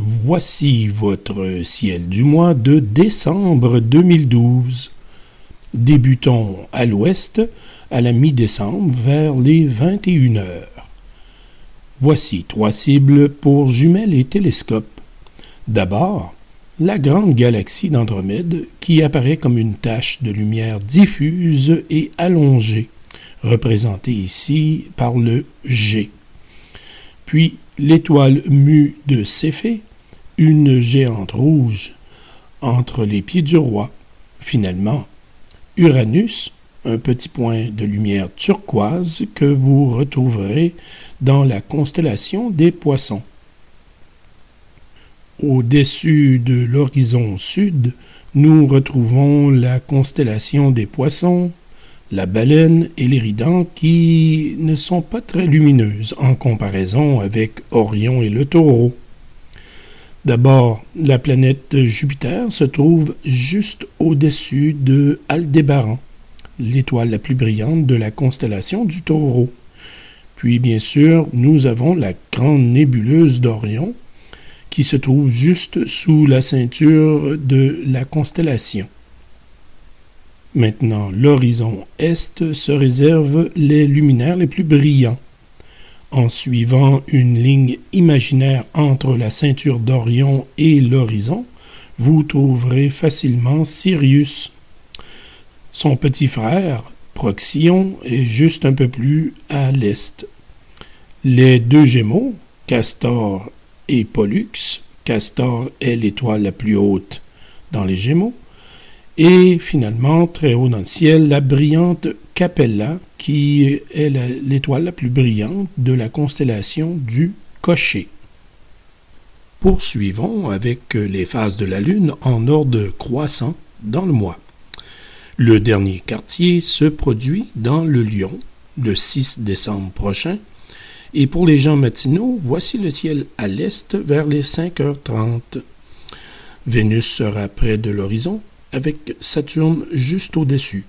Voici votre ciel du mois de décembre 2012. Débutons à l'ouest à la mi-décembre vers les 21 heures. Voici 3 cibles pour jumelles et télescopes. D'abord, la grande galaxie d'Andromède qui apparaît comme une tache de lumière diffuse et allongée, représentée ici par le G. Puis l'étoile Mu de Céphée, une géante rouge entre les pieds du roi. Finalement, Uranus, un petit point de lumière turquoise que vous retrouverez dans la constellation des Poissons. Au-dessus de l'horizon sud, nous retrouvons la constellation des Poissons, la Baleine et l'Éridan qui ne sont pas très lumineuses en comparaison avec Orion et le Taureau. D'abord, la planète Jupiter se trouve juste au-dessus de Aldébaran, l'étoile la plus brillante de la constellation du Taureau. Puis, bien sûr, nous avons la grande nébuleuse d'Orion, qui se trouve juste sous la ceinture de la constellation. Maintenant, l'horizon est se réserve les luminaires les plus brillants. En suivant une ligne imaginaire entre la ceinture d'Orion et l'horizon, vous trouverez facilement Sirius. Son petit frère, Procyon, est juste un peu plus à l'est. Les 2 Gémeaux, Castor et Pollux, Castor est l'étoile la plus haute dans les Gémeaux, et finalement, très haut dans le ciel, la brillante Capella, qui est l'étoile la plus brillante de la constellation du Cocher. Poursuivons avec les phases de la Lune en ordre croissant dans le mois. Le dernier quartier se produit dans le Lion, le 6 décembre prochain, et pour les gens matinaux, voici le ciel à l'est vers les 5h30. Vénus sera près de l'horizon, avec Saturne juste au-dessus.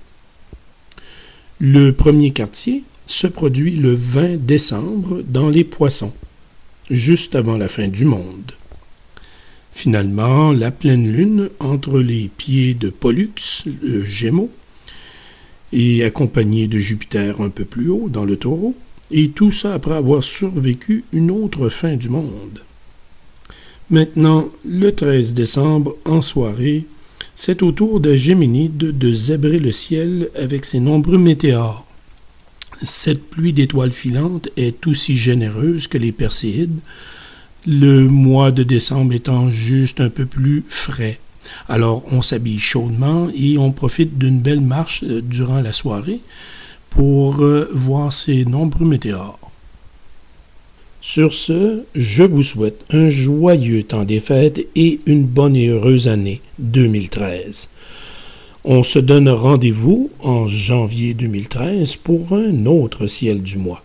Le premier quartier se produit le 20 décembre dans les Poissons, juste avant la fin du monde. Finalement, la pleine lune entre les pieds de Pollux, le Gémeaux, et accompagnée de Jupiter un peu plus haut dans le Taureau, et tout ça après avoir survécu une autre fin du monde. Maintenant, le 13 décembre, en soirée, c'est au tour des Géminides de zébrer le ciel avec ses nombreux météores. Cette pluie d'étoiles filantes est aussi généreuse que les Perséides, le mois de décembre étant juste un peu plus frais. Alors on s'habille chaudement et on profite d'une belle marche durant la soirée pour voir ces nombreux météores. Sur ce, je vous souhaite un joyeux temps des fêtes et une bonne et heureuse année 2013. On se donne rendez-vous en janvier 2013 pour un autre ciel du mois.